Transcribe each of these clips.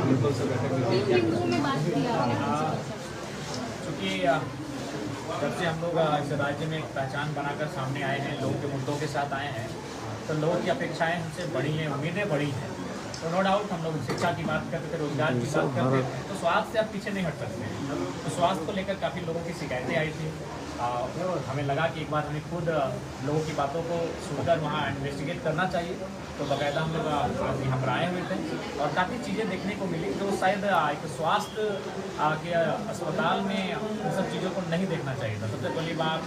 बिल्कुल से बैठक में क्योंकि जब से हम लोग इस राज्य में एक पहचान बनाकर सामने आए हैं, लोगों के मुद्दों के साथ आए हैं, तो लोगों की अपेक्षाएं हमसे बड़ी हैं, उम्मीदें बड़ी हैं। तो नो डाउट हम लोग शिक्षा की बात करते थे, रोजगार की बात करते थे, तो स्वास्थ्य से आप पीछे नहीं हट सकते। तो स्वास्थ्य को लेकर काफ़ी लोगों की शिकायतें आई थी। हमें लगा कि एक बार हमें खुद लोगों की बातों को सुनकर वहाँ इन्वेस्टिगेट करना चाहिए। तो बाकायदा हम लोग आज यहाँ पर आए हुए थे और काफ़ी चीज़ें देखने को मिली जो शायद एक स्वास्थ्य के अस्पताल में इन सब चीज़ों को नहीं देखना चाहिए था। सबसे पहली बात,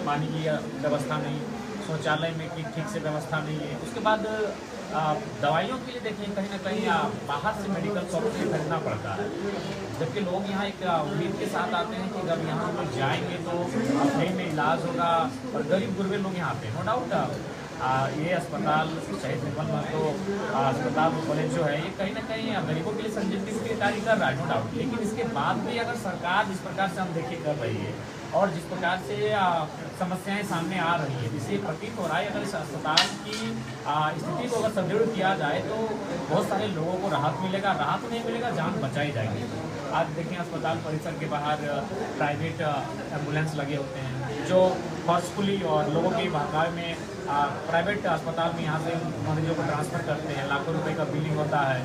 पानी की व्यवस्था नहीं, शौचालय में की ठीक से व्यवस्था नहीं है। उसके बाद दवाइयों के लिए देखिए कहीं ना कहीं बाहर से मेडिकल शॉप से खरीदना पड़ता है, जबकि लोग यहाँ एक उम्मीद के साथ आते हैं कि जब यहाँ हम जाएंगे तो फ्री में इलाज होगा, और गरीब गुरबे लोग यहाँ आते हैं। नो डाउट ये अस्पताल शहीद निर्मल महतो अस्पताल कॉलेज जो है, ये कहीं ना कहीं गरीबों के लिए संजीवनी के कार्य कर रहा है, नो डाउट। लेकिन इसके बाद भी अगर सरकार जिस प्रकार से हम देखिए कर रही है और जिस प्रकार से समस्याएं सामने आ रही है, जिससे प्रतीत हो रहा है अगर इस अस्पताल की स्थिति को अगर सुदृढ़ किया जाए तो बहुत सारे लोगों को राहत मिलेगा। राहत नहीं मिलेगा, जान बचाई जाएगी। आज देखें अस्पताल परिसर के बाहर प्राइवेट एम्बुलेंस लगे होते हैं जो फोर्सफुली और लोगों के बहकावे में प्राइवेट अस्पताल में यहाँ से मरीजों को ट्रांसफ़र करते हैं। लाखों रुपए का बिलिंग होता है।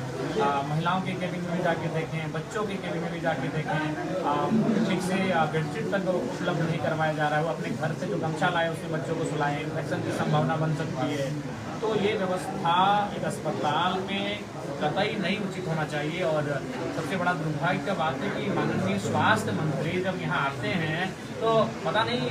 महिलाओं के केबिन में भी जाके देखें, बच्चों के केबिन में भी जाके देखें, ठीक से बेडशीट तक उपलब्ध नहीं करवाया जा रहा है। वो अपने घर से जो गमछा लाए उसमें बच्चों को सुलाएं, इन्फेक्शन की संभावना बन सकती है। तो ये व्यवस्था एक अस्पताल में कतई नहीं उचित होना चाहिए। और सबसे बड़ा दुर्भाग्य का बात है कि माननीय स्वास्थ्य मंत्री जब यहाँ आते हैं तो पता नहीं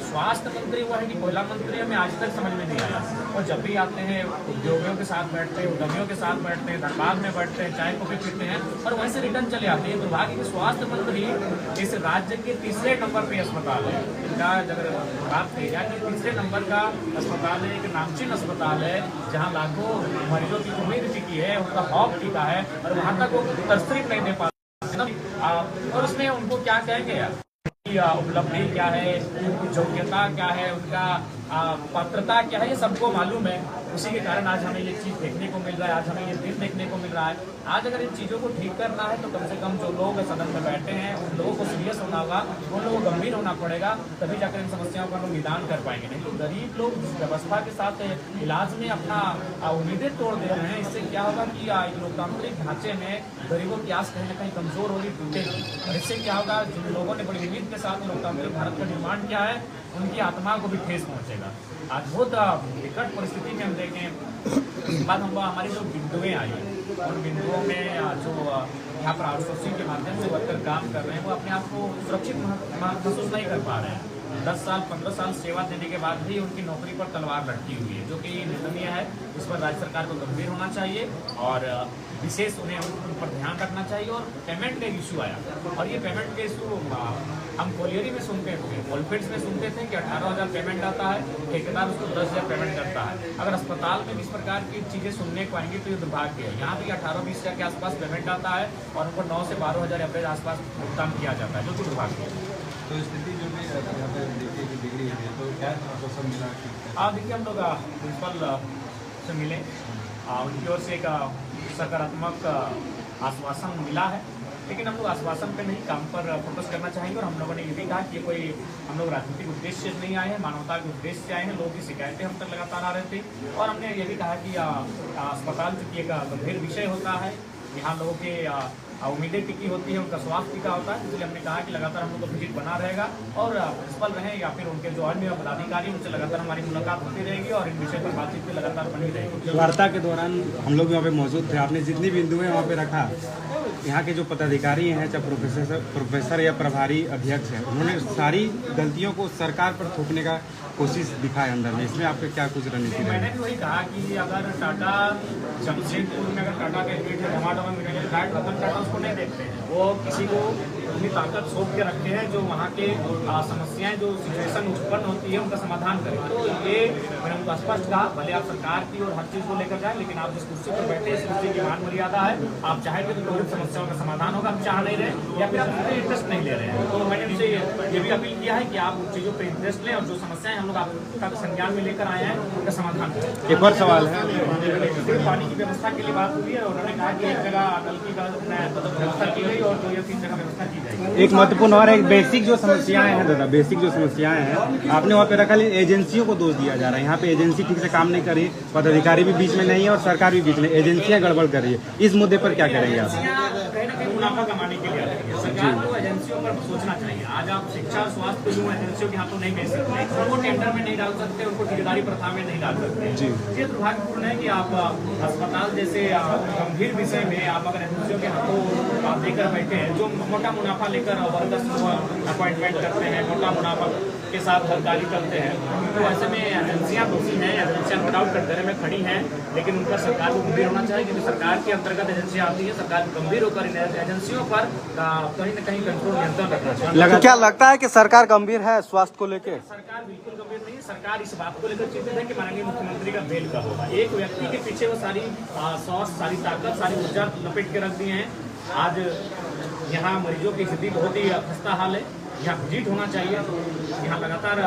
स्वास्थ्य मंत्री हुआ है कि कोयला मंत्री, हमें आज तक समझ में नहीं आया। और जब भी आते हैं उद्योगियों के साथ बैठते हैं, उद्यमियों के साथ बैठते हैं, धनबाद में बैठते हैं, चाय कॉफी पीते हैं और वहीं से रिटर्न चले आते हैं। दुर्भाग्य कि स्वास्थ्य मंत्री इस राज्य के तीसरे नंबर पे अस्पताल है, इनका अगर बात की जाए कि तीसरे नंबर का अस्पताल है, एक नामचीन अस्पताल है जहाँ लाखों मरीजों की उम्मीद टिकी है, उनका हौफ टिका है और वहाँ तक वो तस्वीर नहीं दे पाते। और उसमें उनको क्या कहेंगे यार, उपलब्धि क्या है, उनकी योग्यता क्या है, उनका पात्रता क्या है, ये सबको मालूम है। उसी के कारण आज हमें ये चीज़ देखने को मिल रहा है, आज हमें ये दिन देखने को मिल रहा है। आज अगर इन चीज़ों को ठीक करना है तो कम से कम जो लोग सदन में बैठे हैं उन लोगों को सीरियस होना होगा, उन लोगों को गंभीर होना पड़ेगा, तभी जाकर इन समस्याओं का लोग निदान कर पाएंगे। नहीं तो गरीब लोग जिस व्यवस्था के साथ इलाज में अपना उम्मीदें तोड़ दे रहे हैं, इससे क्या होगा कि लोकतांत्रिक ढांचे में गरीबों की आस कहीं ना कहीं कमजोर होगी, टूटेगी। और इससे क्या होगा, जिन लोगों ने बड़ी उम्मीद के साथ लोकतांत्रिक भारत का निर्माण किया है उनकी आत्मा को भी ठेस पहुंचेगा। आज बहुत विकट परिस्थिति में हम देखें, उसके बाद हम हमारी जो बिंदुएं आई उन बिंदुओं में जो यहाँ पर आउटसोर्सिंग के माध्यम से वर्कर काम कर रहे हैं वो अपने आप को सुरक्षित महसूस नहीं कर पा रहे हैं। 10 साल 15 साल सेवा देने के बाद भी उनकी नौकरी पर तलवार लटकी हुई है, जो कि निंदनीय है। इस पर राज्य सरकार को गंभीर होना चाहिए और विशेष उन्हें उन पर ध्यान रखना चाहिए। और पेमेंट का इशू आया, और ये पेमेंट के इशू हम कोलियरी में सुनते थे, कोलफील्ड्स में सुनते थे कि 18,000 पेमेंट आता है, ठेकेदार उसको 10,000 पेमेंट करता है। अगर अस्पताल में इस प्रकार की चीज़ें सुनने को आएंगी तो ये दुर्भाग्य है। यहाँ भी 18-20 हज़ार के आसपास पेमेंट आता है और उनको 9 से 12,000 एवरेज आसपास भुगतान किया जाता है, जो कि दुर्भाग्य है। तो स्थिति जो भी यहाँ पे देखिए कि बिगड़ी हुई है, तो क्या आश्वासन मिला? देखिए हम लोग प्रिंसिपल से मिले, उनकी ओर से एक सकारात्मक आश्वासन मिला है, लेकिन हम लोग आश्वासन पे नहीं काम पर फोकस करना चाहेंगे। और हम लोगों ने ये भी कहा कि ये कोई हम लोग राजनीतिक उद्देश्य से नहीं आए हैं, मानवता के उद्देश्य से आए हैं। लोगों की शिकायतें हम तक लगातार आ रही थी और हमने ये भी कहा कि अस्पताल चूँकि एक गंभीर विषय होता है, यहाँ लोगों के उम्मीदें टिकी होती है, उनका स्वास्थ्य टिका होता है, इसलिए हमने कहा कि लगातार हम लोग का विजिट बना रहेगा और प्रिंसिपल रहें या फिर उनके जो अन्य पदाधिकारी उनसे लगातार हमारी मुलाकात होती रहेगी और इन विषय पर बातचीत भी लगातार बनी रहेगी। वार्ता के दौरान हम लोग वहाँ पे मौजूद थे, आपने जितनी बिंदुएं वहाँ पे रखा, यहाँ के जो पदाधिकारी हैं, चाहे प्रोफेसर या प्रभारी अध्यक्ष हैं, उन्होंने सारी गलतियों को सरकार पर थोपने का कोशिश दिखाए अंदर में। इसमें आपके क्या कुछ रणनीति? मैंने भी वही कहा कि अगर टाटा जमशेदपुर में अगर टाटा का यूनिट है धमाधम में फ्लैट रतन टाटा उसको नहीं देखते हैं, वो किसी को अपनी ताकत सौंप के रखते हैं जो वहाँ के समस्याएं जो सिचुएशन उत्पन्न होती है उनका समाधान करें। तो ये मैंने उनको स्पष्ट कहा, भले आप सरकार की और हर चीज़ को लेकर जाए, लेकिन आप जिस कुर्सी पर बैठे इस कुर्सी की मान मर्यादा है। आप चाहेंगे तो लोगों की समस्याओं का समाधान होगा, हम चाह नहीं रहे या फिर आप उसमें इंटरेस्ट नहीं ले रहे हैं। तो मैंने उनसे ये भी अपील किया है कि आप उन चीज़ों पर इंटरेस्ट लें और जो समस्याएं हम लोग आपका संज्ञान में लेकर आए हैं, उनका समाधान करें। एक और सवाल है, पानी की व्यवस्था के लिए बात हुई है, उन्होंने कहा कि एक जगह नलकी का व्यवस्था की गई और 2 या 3 जगह व्यवस्था की जाएगी। एक महत्वपूर्ण और एक बेसिक जो समस्याएं हैं दादा, बेसिक जो समस्याएं हैं आपने वहाँ पे रखा, एजेंसियों को दोष दिया जा रहा है। यहाँ पे एजेंसी ठीक से काम नहीं कर रही, पदाधिकारी भी बीच में नहीं है और सरकार भी बीच में, एजेंसियां गड़बड़ कर रही है। इस मुद्दे पर क्या करेंगे आप? कहीं ना कहीं मुनाफा कमाने के लिए आती है, सरकार को एजेंसियों पर सोचना चाहिए। आज आप शिक्षा और स्वास्थ्य को यूं एजेंसियों के हाथों नहीं बेच सकते, उनको टेंडर में नहीं डाल सकते, उनको ठेकेदारी प्रथा में नहीं डाल सकते। ये दुर्भाग्यपूर्ण है कि आप अस्पताल जैसे गंभीर विषय में आप अगर एजेंसियों के हाथों आप लेकर बैठे हैं, जो मोटा मुनाफा लेकर वर्कर्स अपॉइंटमेंट करते हैं, मोटा मुनाफा के साथ हड़ताली करते हैं, तो ऐसे में एजेंसियां दोषी हैं। एजेंसियां नो डाउट कटघरे में खड़ी हैं, लेकिन उन पर सरकार को गंभीर होना चाहिए, क्योंकि सरकार के अंतर्गत एजेंसियां आती है। सरकार को गंभीर होकर इन एजेंसियों पर कहीं न कहीं कंट्रोल, नियंत्रण रखना चाहिए। तो क्या लगता है कि सरकार गंभीर है स्वास्थ्य को लेकर? सरकार बिल्कुल गंभीर नहीं है। सरकार इस बात को लेकर चिंतित है कि माननीय मुख्यमंत्री का बेल कब होगा। एक व्यक्ति के पीछे वो सारी सौस, सारी ताकत, सारी ऊर्जा लपेट के रख दिए हैं। आज यहाँ मरीजों की स्थिति बहुत ही खस्ता हाल है। यहाँ विजिट होना चाहिए, यहाँ लगातार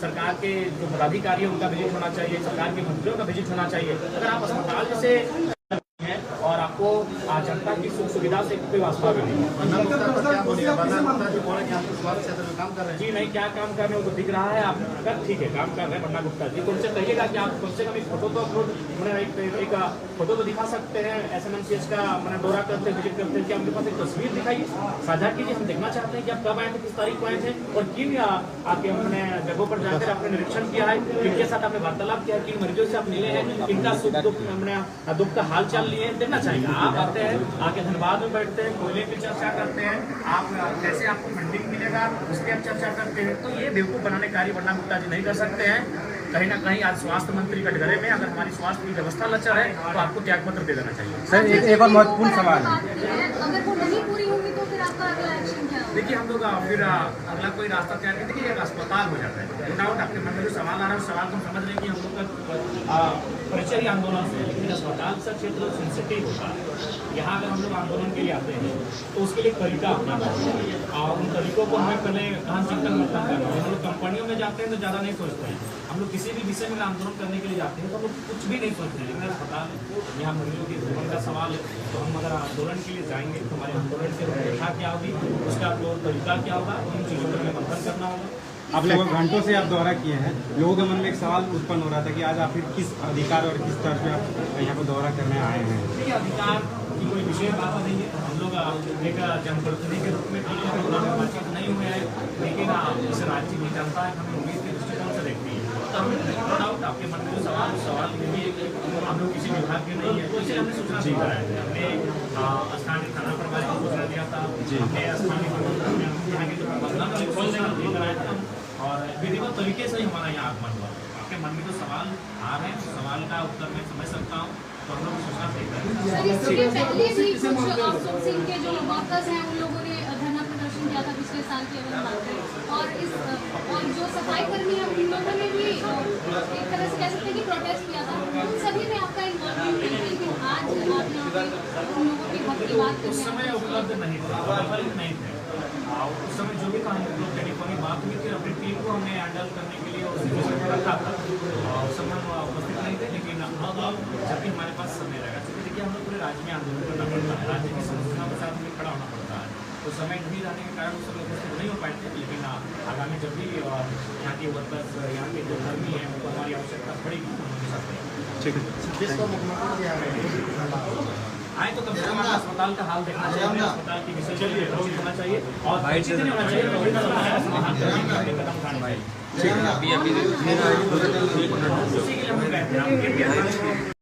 सरकार के जो पदाधिकारी है उनका विजिट होना चाहिए, सरकार के मंत्रियों का विजिट होना चाहिए। अगर आप अस्पताल जैसे है और आपको जनता की सुख सुविधा से कोई वास्ता भी नहीं, जी नहीं, क्या काम कर रहे हो तो दिख रहा है। आप अगर ठीक है काम कर रहे हैं बन्ना गुप्ता जी, तो उनसे कहिएगा कि आप कम से कम एक फोटो तो अपलोड, एक फोटो तो दिखा सकते हैं। SMNCH का मैंने दौरा करते विजिट करते हैं, कि आपके पास एक तस्वीर दिखाइए, साझा कीजिए। हम देखना चाहते हैं कि आप कब आए थे, किस तारीख को आए थे और किन आपके अपने जगहों पर जाकर आपने निरीक्षण किया है, किनके साथ आपने वार्तालाप किया है, किन मरीजों से आप मिले हैं, इनका सुख दुख का हाल चाल लिए देखना चाहिए। आप आते हैं, आके धनबाद में बैठते हैं, कोयले की चर्चा करते हैं, आप कैसे आपको फंडिंग मिलेगा उसकी आप चर्चा करते हैं। तो ये बेवकूफ़ बनाने कार्य बन्ना गुप्ता जी नहीं कर सकते हैं। कहीं ना कहीं आज स्वास्थ्य मंत्री कटघरे में अगर हमारी स्वास्थ्य की व्यवस्था लचर है तो आपको त्यागपत्र दे देना चाहिए। सर एक और महत्वपूर्ण सवाल है, अगर वो नहीं पूरी होगी तो फिर आपका अगला एक्शन क्या होगा? देखिए हम लोग फिर अगला कोई रास्ता तैयार करते हैं। एक अस्पताल हो जाता है, नो डाउट आपके मन में जो सवाल आ रहा है उस सवाल को समझ रहे हैं कि हम लोग का परिचय ही आंदोलन से है, लेकिन अस्पताल का क्षेत्र सेंसिटिव होता है। यहाँ अगर हम लोग आंदोलन के लिए आते हैं तो उसके लिए तरीका अपनाना है और उन तरीकों को हमें पहले गहन चिंतन मंथन करना है। हम लोग कंपनियों में जाते हैं तो ज़्यादा नहीं सोचते हैं, हम लोग किसी भी विषय में आंदोलन करने के लिए जाते हैं तो हम लोग कुछ भी नहीं सोचते हैं। लेकिन अस्पताल है, यहाँ मरीजों के जीवन का सवाल है, तो हम अगर आंदोलन के लिए जाएंगे तो हमारे आंदोलन से रूपरेखा क्या होगी, उसका जो तरीका क्या होगा, उन चीज़ों पर हमें मंथन करना होगा। आप लोग घंटों से आप दौरा किए हैं, लोगों के मन में एक सवाल उत्पन्न हो रहा था कि आज आप फिर किस अधिकार और किस तरह से आप यहाँ पर दौरा करने आए हैं? देखिए अधिकार की कोई विषय बात नहीं है। हम लोग एक जनप्रतिनिधि के रूप में बातचीत नहीं हुए हैं, लेकिन इस राज्य की जनता हमें उम्मीद के दृष्टिकोण से देखती है। तो हमें नो डाउट आपके मन में जो सवाल ये भी है कि हम लोग किसी विभाग के नहीं है, तो इसलिए हमने सूचना दी है। हमने स्थानीय थाना प्रभारी को सूचना दिया था, हमने स्थानीय यहाँ के जो बदलाव लेकर आए थे और विधिवत तरीके से ही हमारा यहाँ आगमन हुआ। आपके मन में जो सवाल आ रहे हैं सवाल का उत्तर मैं समझ सकता हूँ, तो हम लोग सूचना देकर सर इसके पहले भी कुछ आउटसोर्सिंग के जो वर्कर्स हैं उन लोगों ने धरना प्रदर्शन किया था पिछले साल की अगर बात करें, और जो सफाई कर्मी हैं उन लोगों ने भी एक तरह से कह सकते हैं कि प्रोटेस्ट किया था। उन सभी में आपका इन्वॉल्वमेंट नहीं है, लेकिन आज आप यहाँ पे उन लोगों के हक की बात कर उस रहे समय हैं। उपलब्ध नहीं थे, उस समय जो भी था हम लोग टेलीफोनिक बात हुई थी, अपनी टीम को हमने हैंडल करने के लिए उस रखा था और उस समय उपस्थित नहीं थे। लेकिन अब जब भी हमारे पास समय रहेगा, क्योंकि देखिए हम लोग पूरे राज्य में आंदोलन करना पड़ता है, राज्य की समस्याओं के साथ में खड़ा होना पड़ता है, तो समय नहीं रहने के कारण उस समय उपस्थित नहीं हो पाए थे। लेकिन आगामी जब भी यहाँ के वर्कर्स, यहाँ के जो कर्मी हैं उनको हमारी आवश्यकता पड़ेगी तो हम उनके साथ आए तो कम से कम अस्पताल का हाल देखना चाहिए, अस्पताल की विषय होना चाहिए और बातचीत नहीं होना चाहिए, समाधान करने के कदम उठाने चाहिए। उसी के लिए हम कहते हैं